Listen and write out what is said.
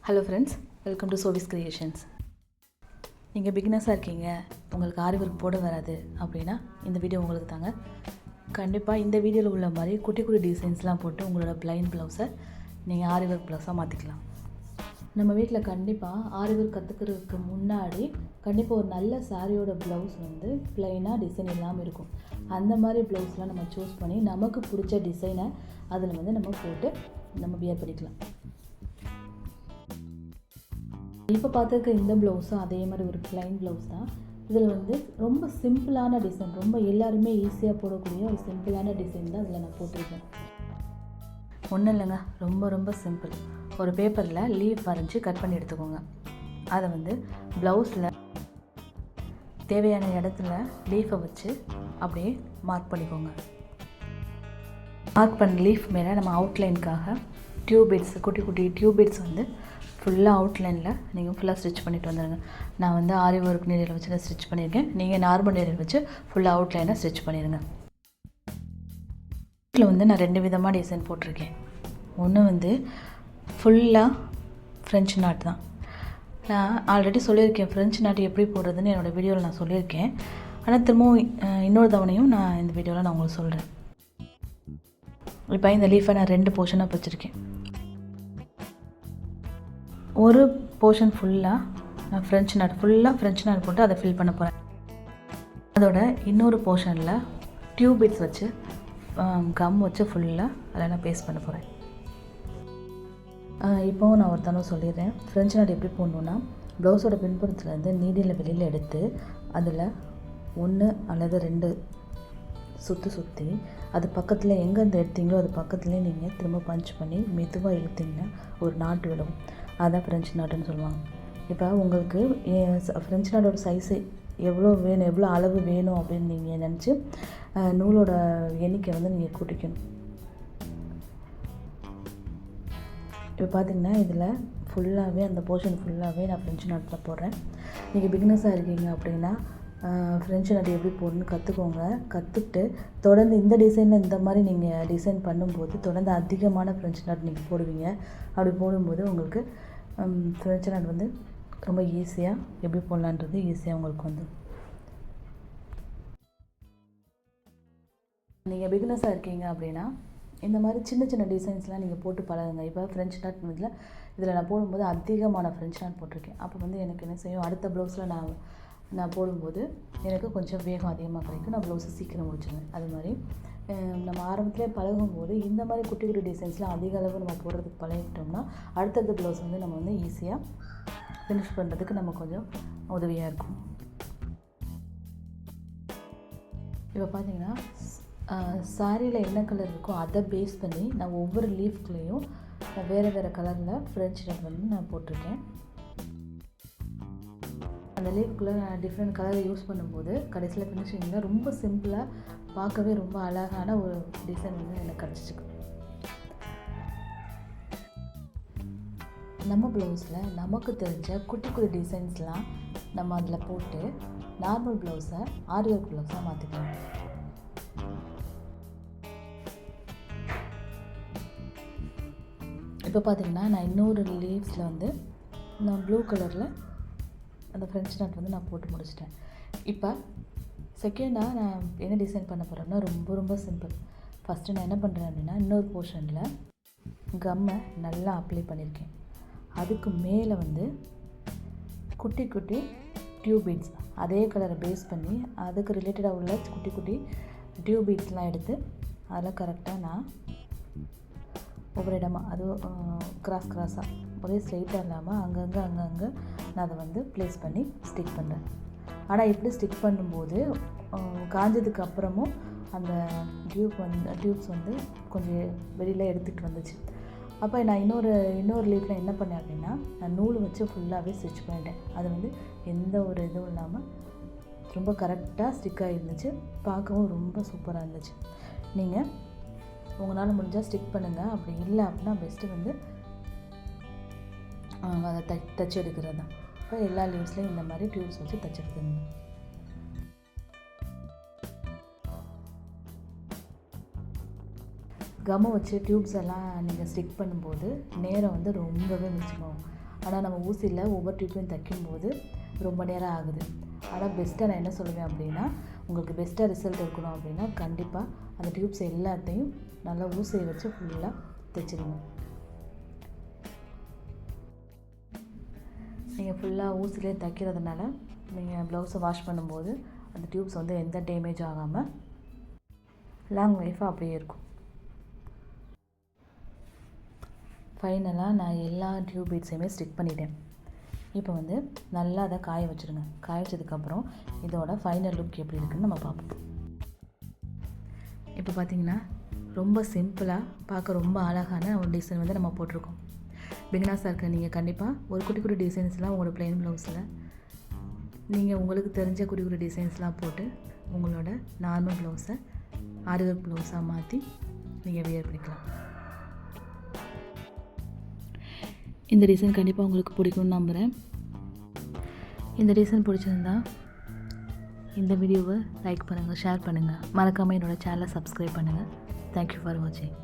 Hello friends, welcome to சோவிஸ் creations. நீங்கள் பிகினர்ஸாக இருக்கீங்க, உங்களுக்கு ஆரி ஒர்க் போட வராது அப்படின்னா இந்த வீடியோ உங்களுக்கு தாங்க. கண்டிப்பாக இந்த வீடியோவில் உள்ள மாதிரி குட்டி குட்டி டிசைன்ஸ்லாம் போட்டு உங்களோட பிளைன் ப்ளவுஸை நீங்கள் ஆரி ஒர்க் ப்ளவுஸாக மாற்றிக்கலாம். நம்ம வீட்டில் கண்டிப்பாக ஆரி ஒர்க் கற்றுக்கிறதுக்கு முன்னாடி கண்டிப்பாக ஒரு நல்ல சாரியோட ப்ளவுஸ் வந்து ப்ளைனாக டிசைன் இல்லாமல் இருக்கும். அந்த மாதிரி ப்ளவுஸ்லாம் நம்ம சூஸ் பண்ணி நமக்கு பிடிச்ச டிசைனை அதில் வந்து நம்ம போட்டு நம்ம வியர் பண்ணிக்கலாம். இப்போ பார்த்துருக்க இந்த ப்ளவுஸும் அதே மாதிரி ஒரு ப்ளைன் ப்ளவுஸ் தான். இதில் வந்து ரொம்ப சிம்பிளான டிசைன், ரொம்ப எல்லாருமே ஈஸியாக போடக்கூடிய ஒரு சிம்பிளான டிசைன் தான் இதில் நான் போட்டிருக்கேன். ஒன்றும் இல்லைங்க, ரொம்ப ரொம்ப சிம்பிள். ஒரு பேப்பரில் லீஃப் வரைஞ்சி கட் பண்ணி எடுத்துக்கோங்க. அதை வந்து ப்ளவுஸில் தேவையான இடத்துல லீஃபை வச்சு அப்படியே மார்க் பண்ணிக்கோங்க. மார்க் பண்ண லீஃப் மேலே நம்ம அவுட்லைனுக்காக டியூபிட்ஸ், குட்டி குட்டி டியூபிட்ஸ் வந்து ஃபுல்லாக அவுட்லைனில் நீங்கள் ஃபுல்லாக ஸ்டிச் பண்ணிட்டு வந்துடுங்க. நான் வந்து ஆரி ஒர்க் நீடில் வச்சு தான் ஸ்டிச் பண்ணியிருக்கேன். நீங்கள் நார்மல் நீடில் வச்சு ஃபுல்லாக அவுட்லைனை ஸ்டிச் பண்ணிடுங்க. இதில் வந்து நான் 2 விதமாக டிசைன் போட்டிருக்கேன். ஒன்று வந்து ஃபுல்லாக ஃப்ரெஞ்ச் நாட் தான். நான் ஆல்ரெடி சொல்லியிருக்கேன் ஃப்ரெஞ்ச் நாட் எப்படி போடுறதுன்னு என்னோடய வீடியோவில் நான் சொல்லியிருக்கேன். ஆனால் திரும்பவும் இன்னொரு தவணையும் நான் இந்த வீடியோவில் நான் உங்களுக்கு சொல்கிறேன். இப்போ இந்த லீஃபை நான் 2 போர்ஷனாக வச்சுருக்கேன். ஒரு போர்ஷன் ஃபுல்லாக நான் ஃப்ரெஞ்ச் நாட் போட்டு அதை ஃபில் பண்ண போகிறேன். அதோட இன்னொரு போர்ஷனில் டியூபிட்ஸ் வச்சு கம் வச்சு ஃபுல்லாக அதில் நான் பேஸ்ட் பண்ண போகிறேன். இப்போவும் நான் ஒருத்தனு சொல்லிடுறேன். ஃப்ரெஞ்ச் நாட் எப்படி போடணுன்னா, ப்ளவுஸோட பின்புறத்துலேருந்து நீடியில் வெளியில் எடுத்து அதில் 1 அல்லது 2 சுற்றி அது பக்கத்தில் எங்கேருந்து எடுத்தீங்களோ அது பக்கத்துலேயே நீங்கள் திரும்ப பஞ்ச் பண்ணி மெதுவாக இழுத்திங்கன்னா ஒரு நாட்டு விடும். அதுதான் ஃப்ரெஞ்ச் நாட்டுன்னு சொல்லுவாங்க. இப்போ உங்களுக்கு ஃப்ரெஞ்ச் நாட்டோட சைஸு எவ்வளோ அளவு வேணும் அப்படின்னு நீங்கள் நினச்சி நூலோட எண்ணிக்கை வந்து நீங்கள் கூட்டிக்கணும். இப்போ பார்த்திங்கன்னா இதில் ஃபுல்லாகவே அந்த போர்ஷன் ஃபுல்லாகவே நான் ஃப்ரெஞ்ச் நாட்டில் போடுறேன். நீங்கள் பிகினர்ஸாக இருக்கீங்க அப்படின்னா ஃப்ரெஞ்ச் நாட் எப்படி போடணும்னு கற்றுக்கோங்க. கற்றுக்கிட்டு தொடர்ந்து இந்த டிசைனில் இந்த மாதிரி நீங்கள் டிசைன் பண்ணும்போது தொடர்ந்து அதிகமான ஃப்ரெஞ்ச் நாட் நீங்கள் போடுவீங்க. அப்படி போடும்போது உங்களுக்கு ஃப்ரெஞ்ச் நாட் வந்து ரொம்ப ஈஸியாக எப்படி போடலான்றது ஈஸியாக உங்களுக்கு வந்து. நீங்கள் பிகினர்ஸாக இருக்கீங்க அப்படின்னா இந்த மாதிரி சின்ன சின்ன டிசைன்ஸ்லாம் நீங்கள் போட்டு பழகுங்க. இப்போ ஃப்ரெஞ்ச் நாட் இதில் நான் போடும்போது அதிகமான ஃப்ரெஞ்ச் நாட் போட்டிருக்கேன். அப்போ வந்து எனக்கு என்ன செய்யும், அடுத்த ப்ளவுஸில் நான் போடும்போது எனக்கு கொஞ்சம் வேகம் அதிகமாக கிடைக்கும். நான் ப்ளவுஸை சீக்கிரம் முடிச்சிடுவேன். அது மாதிரி நம்ம ஆரம்பத்திலே பழகும்போது இந்த மாதிரி குட்டி குட்டி டிசைன்ஸ்லாம் அதிக அளவு நம்ம போடுறதுக்கு பழகிட்டோம்னா அடுத்தடுத்த ப்ளவுஸ் வந்து நம்ம வந்து ஈஸியாக ஃபினிஷ் பண்ணுறதுக்கு நம்ம கொஞ்சம் உதவியாக இருக்கும். இப்போ பார்த்தீங்கன்னா சாரியில் என்ன கலர் இருக்கோ அதை பேஸ் பண்ணி நான் ஒவ்வொரு லீஃப்குள்ளேயும் வேறு வேறு கலரில் ஃப்ரெஞ்ச் நாட் வந்து நான் போட்டிருக்கேன். அந்த லீஃப்குள்ளே நான் டிஃப்ரெண்ட் கலரை யூஸ் பண்ணும்போது கடைசியில் ஃபினிஷிங்கில் ரொம்ப சிம்பிளாக பார்க்கவே ரொம்ப அழகான ஒரு டிசைன் வந்து எனக்கு கிடச்சிருக்கு. நம்ம ப்ளவுஸில் நமக்கு தெரிஞ்ச குட்டி குட்டி டிசைன்ஸ்லாம் நம்ம அதில் போட்டு நார்மல் ப்ளவுஸை ஆரி ஒர்க் ப்ளவுஸாக மாற்றிக்கலாம். இப்போ பார்த்திங்கன்னா நான் இன்னொரு லீவ்ஸில் வந்து நான் ப்ளூ கலரில் அந்த ஃப்ரெஞ்ச் நாட் வந்து நான் போட்டு முடிச்சிட்டேன். இப்போ செகண்டாக நான் என்ன டிசைன் பண்ண போகிறேன்னா ரொம்ப ரொம்ப சிம்பிள். ஃபஸ்ட்டு நான் என்ன பண்ணுறேன் அப்படின்னா இன்னொரு போர்ஷனில் கம்மை நல்லா அப்ளை பண்ணியிருக்கேன். அதுக்கு மேலே வந்து குட்டி குட்டி டியூபீட்ஸ் அதே கலரை பேஸ் பண்ணி அதுக்கு ரிலேட்டடாக உள்ள குட்டி குட்டி டியூபீட்ஸ்லாம் எடுத்து அதில் கரெக்டாக நான் ஒவ்வொரு இடமா அதுவும் கிராஸாக ஒரே ஸ்ட்ரெயிட்டாக இல்லாமல் அங்கங்கே நான் அதை வந்து ப்ளேஸ் பண்ணி ஸ்டிக் பண்ணுறேன். ஆனால் இப்படி ஸ்டிக் பண்ணும்போது காஞ்சதுக்கு அப்புறமும் அந்த டியூப்ஸ் வந்து கொஞ்சம் வெளியில் எடுத்துகிட்டு வந்துச்சு. அப்போ நான் இன்னொரு லீஃபில் என்ன பண்ணேன் அப்படின்னா நான் நூல் வச்சு ஃபுல்லாகவே ஸ்டிச் பண்ணிட்டேன். அது வந்து எந்த ஒரு இதுவும் இல்லாமல் ரொம்ப கரெக்டாக ஸ்டிக்காக இருந்துச்சு. பார்க்கவும் ரொம்ப சூப்பராக இருந்துச்சு. நீங்கள் உங்களால் முடிஞ்சால் ஸ்டிக் பண்ணுங்கள். அப்படி இல்லை அப்படின்னா பெஸ்ட்டு வந்து அதை தச்சு எடுக்கிறது தான். இப்போ எல்லா லீவ்ஸ்லையும் இந்த மாதிரி டியூப்ஸ் வச்சு தச்சு எடுத்துருங்க. கம்மை வச்சு டியூப்ஸ் எல்லாம் நீங்கள் ஸ்டிக் பண்ணும்போது நேரம் வந்து ரொம்பவே மிச்சமாகும். ஆனால் நம்ம ஊசியில் ஒவ்வொரு டியூப்பையும் தைக்கும்போது ரொம்ப நேரம் ஆகுது. ஆனால் பெஸ்ட்டாக நான் என்ன சொல்லுவேன் அப்படின்னா, உங்களுக்கு பெஸ்ட்டாக ரிசல்ட் இருக்கணும் அப்படின்னா கண்டிப்பாக அந்த டியூப்ஸ் எல்லாத்தையும் நல்லா ஊசியை வச்சு ஃபுல்லாக தைச்சிடுங்க. நீங்கள் ஃபுல்லாக ஊசிலே தைக்கிறதுனால நீங்கள் ப்ளவுஸை வாஷ் பண்ணும்போது அந்த டியூப்ஸ் வந்து எந்த டேமேஜ் ஆகாமல் லாங் லைஃபாக அப்படியே இருக்கும். ஃபைனலாக நான் எல்லா டியூப் பீட்ஸையுமே ஸ்டிக் பண்ணிட்டேன். இப்போ வந்து நல்லா அதை காய வச்சுருங்க. காய வச்சதுக்கப்புறம் இதோட ஃபைனல் லுக் எப்படி இருக்குன்னு நம்ம பார்ப்போம். இப்போ பார்த்திங்கன்னா ரொம்ப சிம்பிளாக பார்க்க ரொம்ப அழகான ஒரு டிசைன் வந்து நம்ம போட்டிருக்கோம். பிகினர்ஸாக இருக்க நீங்கள் கண்டிப்பாக ஒரு குட்டி குட்டி டிசைன்ஸ்லாம் உங்களோட ப்ளைன் ப்ளவுஸில் நீங்கள் உங்களுக்கு தெரிஞ்ச குட்டி குட்டி டிசைன்ஸ்லாம் போட்டு உங்களோட நார்மல் ப்ளவுஸை ஆரி ஒர்க் ப்ளவுஸாக மாற்றி நீங்கள் வியர் பண்ணிக்கலாம். இந்த டிசைன் கண்டிப்பாக உங்களுக்கு பிடிக்கும்னு நம்புகிறேன். இந்த டிசைன் பிடிச்சிருந்தா இந்த வீடியோவை லைக் பண்ணுங்கள், ஷேர் பண்ணுங்கள், மறக்காமல் என்னோடய சேனலை சப்ஸ்கிரைப் பண்ணுங்கள். தேங்க்யூ ஃபார் வாட்சிங்.